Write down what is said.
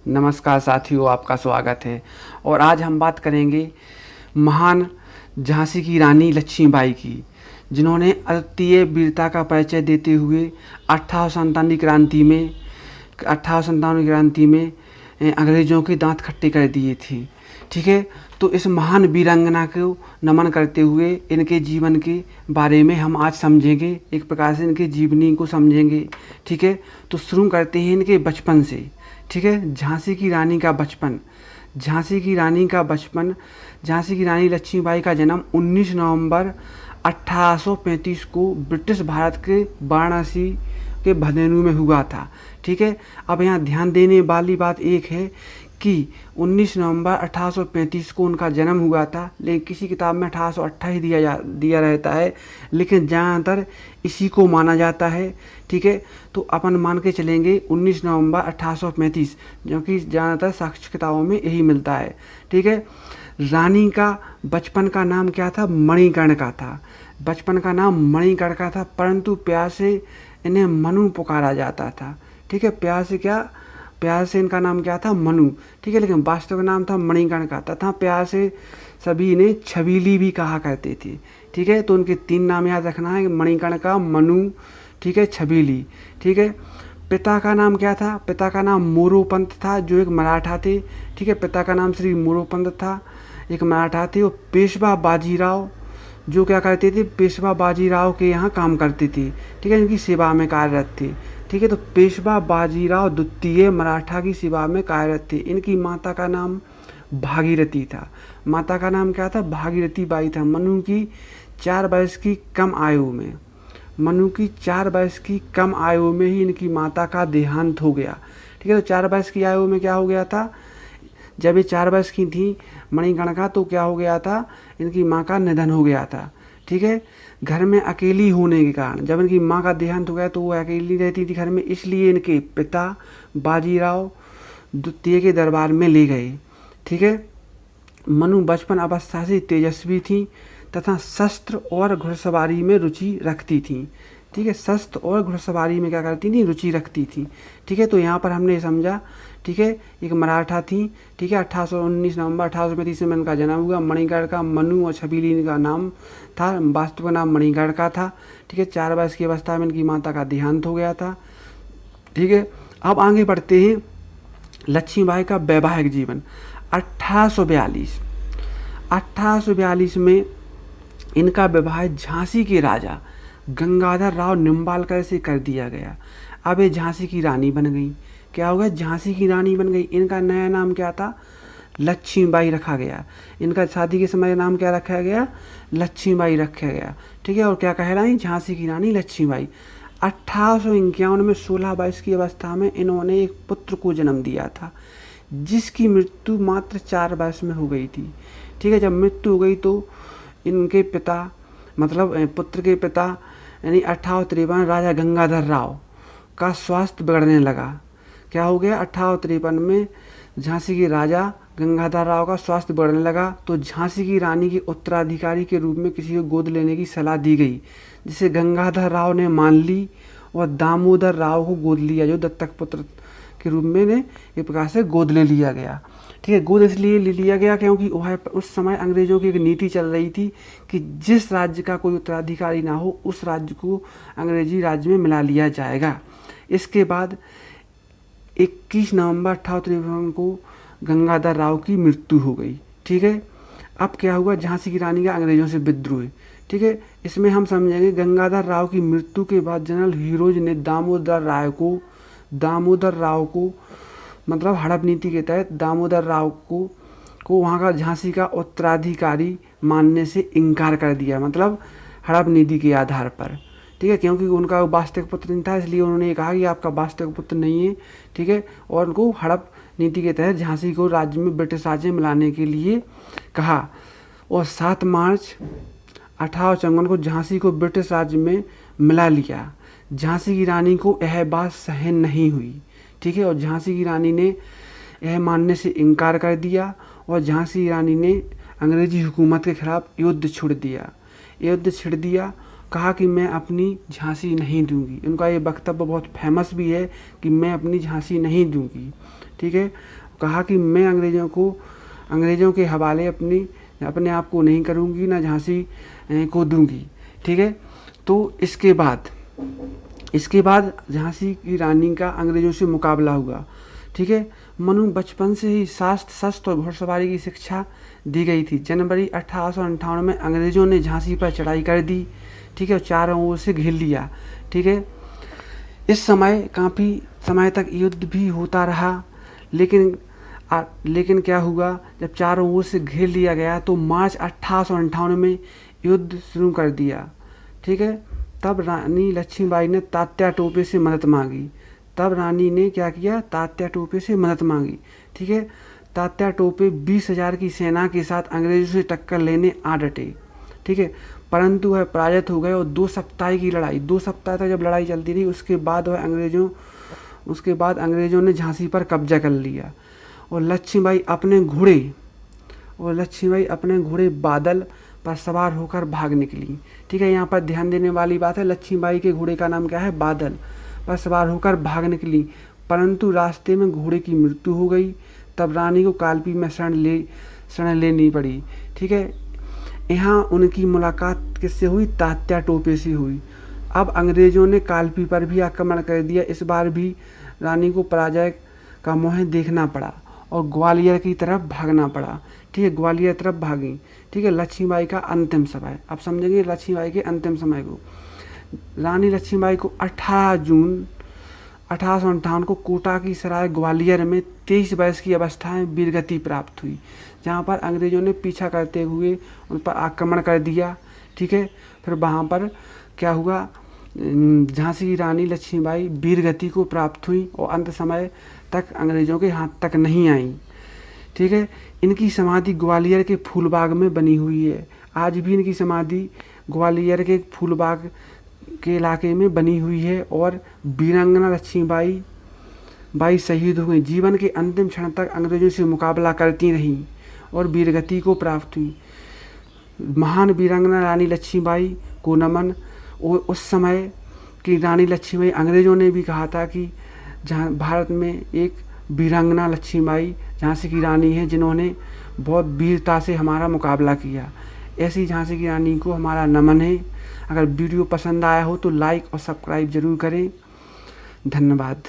नमस्कार साथियों, आपका स्वागत है। और आज हम बात करेंगे महान झांसी की रानी लक्ष्मीबाई की, जिन्होंने अद्वितीय वीरता का परिचय देते हुए 1897 क्रांति में अंग्रेज़ों के दांत खट्टे कर दिए थे। ठीक है, तो इस महान वीरांगना को नमन करते हुए इनके जीवन के बारे में हम आज समझेंगे, एक प्रकार से इनके जीवनी को समझेंगे। ठीक है, तो शुरू करते हैं इनके बचपन से। ठीक है, झांसी की रानी का बचपन। झांसी की रानी लक्ष्मीबाई का जन्म 19 नवंबर 1835 को ब्रिटिश भारत के वाराणसी के भदेनू में हुआ था। ठीक है, अब यहाँ ध्यान देने वाली बात एक है कि 19 नवंबर 1835 को उनका जन्म हुआ था, लेकिन किसी किताब में 1828 दिया रहता है, लेकिन ज़्यादातर इसी को माना जाता है। ठीक है, तो अपन मान के चलेंगे 19 नवंबर 1835, जो कि ज़्यादातर साक्ष्य किताबों में यही मिलता है। ठीक है, रानी का बचपन का नाम क्या था? मणिकर्णिका था। बचपन का नाम मणिकर्णिका था, परंतु प्यार से इन्हें मनु पुकारा जाता था। ठीक है, प्यार से इनका नाम क्या था? मनु। ठीक है, लेकिन वास्तविक नाम था मणिकर्णिका तथा प्यार से सभी इन्हें छबीली भी कहा करते थे। ठीक है, तो उनके 3 नाम याद रखना है, मणिकर्णिका, मनु, ठीक है, छबीली। ठीक है, पिता का नाम क्या था? पिता का नाम मोरोपंत था, जो एक मराठा थे। ठीक है, पिता का नाम श्री मोरोपंत था, एक मराठा थे। और पेशवा बाजीराव, जो क्या करते थे? पेशवा बाजीराव के यहाँ काम करते थे। ठीक है, इनकी सेवा में कार्यरत थे। ठीक है, तो पेशवा बाजीराव द्वितीय मराठा की सेवा में कार्यरत थे। इनकी माता का नाम भागीरथी था। माता का नाम क्या था? भागीरथी बाई था। मनु की 4 वर्ष की कम आयु में ही इनकी माता का देहांत हो गया। ठीक है, तो 4 वर्ष की आयु में क्या हो गया था? जब ये 4 वर्ष की थी मणिकर्णिका, तो क्या हो गया था? इनकी माँ का निधन हो गया था। ठीक है, घर में अकेली होने के कारण जब इनकी माँ का देहांत हो गया तो वो अकेली रहती थी घर में, इसलिए इनके पिता बाजीराव द्वितीय के दरबार में ले गए। ठीक है, मनु बचपन अवस्था से तेजस्वी थी तथा शस्त्र और घुड़सवारी में रुचि रखती थी। ठीक है, शस्त्र और घुड़सवारी में क्या करती थी? रुचि रखती थी। ठीक है, तो यहाँ पर हमने समझा। ठीक है, एक मराठा थी। ठीक है, 19 नवंबर 1835 में इनका जन्म हुआ। मणिकर्णिका, मनु और छबीली का नाम था। वास्तविक नाम मणिकर्णिका था। ठीक है, 4 वर्ष की अवस्था में इनकी माता का देहांत हो गया था। ठीक है, अब आगे बढ़ते हैं। लक्ष्मीबाई का वैवाहिक जीवन। 1842 में इनका विवाह झांसी के राजा गंगाधर राव निम्बालकर से कर दिया गया। अब ये झांसी की रानी बन गई। क्या हो गया? झांसी की रानी बन गई। इनका नया नाम क्या था? लक्ष्मीबाई रखा गया। इनका शादी के समय नाम क्या रखा गया? लक्ष्मीबाई रखा गया। ठीक है, और क्या कह रहे हैं? झांसी की रानी लक्ष्मीबाई। 1851 में 16 वर्ष की अवस्था में इन्होंने एक पुत्र को जन्म दिया था, जिसकी मृत्यु मात्र 4 वर्ष में हो गई थी। ठीक है, जब मृत्यु हो गई तो इनके पिता, मतलब पुत्र के पिता यानी 1853 राजा गंगाधर राव का स्वास्थ्य बिगड़ने लगा। क्या हो गया? 1853 में झांसी के राजा गंगाधर राव का स्वास्थ्य बिगड़ने लगा, तो झांसी की रानी के उत्तराधिकारी के रूप में किसी को गोद लेने की सलाह दी गई, जिसे गंगाधर राव ने मान ली और दामोदर राव को गोद लिया, जो दत्तक पुत्र के रूप में ने एक प्रकार से गोद ले लिया गया। ठीक है, गोद इसलिए ले लिया गया क्योंकि वह उस समय अंग्रेजों की एक नीति चल रही थी कि जिस राज्य का कोई उत्तराधिकारी ना हो, उस राज्य को अंग्रेजी राज्य में मिला लिया जाएगा। इसके बाद 21 नवंबर 1853 को गंगाधर राव की मृत्यु हो गई। ठीक है, अब क्या हुआ? झांसी की रानी का अंग्रेजों से विद्रोह। ठीक है, इसमें हम समझेंगे गंगाधर राव की मृत्यु के बाद जनरल हीरोज ने दामोदर राव को मतलब हड़प नीति के तहत दामोदर राव को वहाँ का झांसी का उत्तराधिकारी मानने से इनकार कर दिया, मतलब हड़प नीति के आधार पर। ठीक है, क्योंकि उनका वास्तविक पुत्र नहीं था, इसलिए उन्होंने कहा कि आपका वास्तविक पुत्र नहीं है। ठीक है, और उनको हड़प नीति के तहत झांसी को राज्य में ब्रिटिश राज्य में मिलाने के लिए कहा। और 7 मार्च 1854 को झांसी को ब्रिटिश राज्य में मिला लिया। झांसी की रानी को यह बात सहन नहीं हुई। ठीक है, और झांसी की रानी ने यह मानने से इनकार कर दिया और झांसी की रानी ने अंग्रेजी हुकूमत के खिलाफ युद्ध छिड़ दिया। कहा कि मैं अपनी झांसी नहीं दूंगी। उनका ये वक्तव्य बहुत फेमस भी है कि मैं अपनी झांसी नहीं दूंगी। ठीक है, कहा कि मैं अंग्रेज़ों के हवाले अपने आप को नहीं करूंगी, ना झांसी को दूंगी। ठीक है, तो इसके बाद झांसी की रानी का अंग्रेज़ों से मुकाबला हुआ। ठीक है, मनु बचपन से ही शस्त्र और घुड़सवारी की शिक्षा दी गई थी। जनवरी 1858 में अंग्रेज़ों ने झांसी पर चढ़ाई कर दी। ठीक है, चारों ओर से घेर लिया। ठीक है, इस समय काफ़ी समय तक युद्ध भी होता रहा, लेकिन क्या हुआ, जब चारों ओर से घेर लिया गया तो मार्च 1858 में युद्ध शुरू कर दिया। ठीक है, तब रानी लक्ष्मीबाई ने तात्या टोपे से मदद मांगी। तब रानी ने क्या किया, तात्या टोपे से मदद मांगी। ठीक है, तात्या टोपे 20,000 की सेना के साथ अंग्रेजों से टक्कर लेने आ डटे। ठीक है, परंतु वह पराजित हो गए और 2 सप्ताह की लड़ाई, 2 सप्ताह तक जब लड़ाई चलती रही, उसके बाद अंग्रेजों ने झांसी पर कब्जा कर लिया और लक्ष्मीबाई अपने घोड़े बादल पर सवार होकर भाग निकली। ठीक है, यहाँ पर ध्यान देने वाली बात है, लक्ष्मीबाई के घोड़े का नाम क्या है, बादल पर सवार होकर भाग निकली, परंतु रास्ते में घोड़े की मृत्यु हो गई। तब रानी को कालपी में शरण लेनी पड़ी। ठीक है, यहाँ उनकी मुलाकात किससे हुई, तात्या टोपे से हुई। अब अंग्रेजों ने कालपी पर भी आक्रमण कर दिया। इस बार भी रानी को पराजय का मुँह देखना पड़ा और ग्वालियर की तरफ भागना पड़ा। ठीक है, ग्वालियर तरफ भागी। ठीक है, लक्ष्मीबाई का अंतिम समय, अब समझेंगे लक्ष्मीबाई के अंतिम समय को। रानी लक्ष्मीबाई को 18 जून 1858 को कोटा की सराय ग्वालियर में 23 वर्ष की अवस्था में वीरगति प्राप्त हुई, जहाँ पर अंग्रेजों ने पीछा करते हुए उन पर आक्रमण कर दिया। ठीक है, फिर वहाँ पर क्या हुआ, झांसी की रानी लक्ष्मीबाई वीरगति को प्राप्त हुई और अंत समय तक अंग्रेजों के हाथ तक नहीं आई। ठीक है, इनकी समाधि ग्वालियर के फूलबाग में बनी हुई है। आज भी इनकी समाधि ग्वालियर के फूलबाग के इलाके में बनी हुई है और वीरांगना लक्ष्मीबाई शहीद हो गई। जीवन के अंतिम क्षण तक अंग्रेजों से मुकाबला करती रहीं और वीरगति को प्राप्त हुई। महान वीरांगना रानी लक्ष्मीबाई को नमन। और उस समय की रानी लक्ष्मीबाई, अंग्रेजों ने भी कहा था कि जहाँ भारत में एक वीरांगना लक्ष्मीबाई झांसी की रानी है, जिन्होंने बहुत वीरता से हमारा मुकाबला किया। ऐसी झांसी की रानी को हमारा नमन है। अगर वीडियो पसंद आया हो तो लाइक और सब्सक्राइब जरूर करें। धन्यवाद।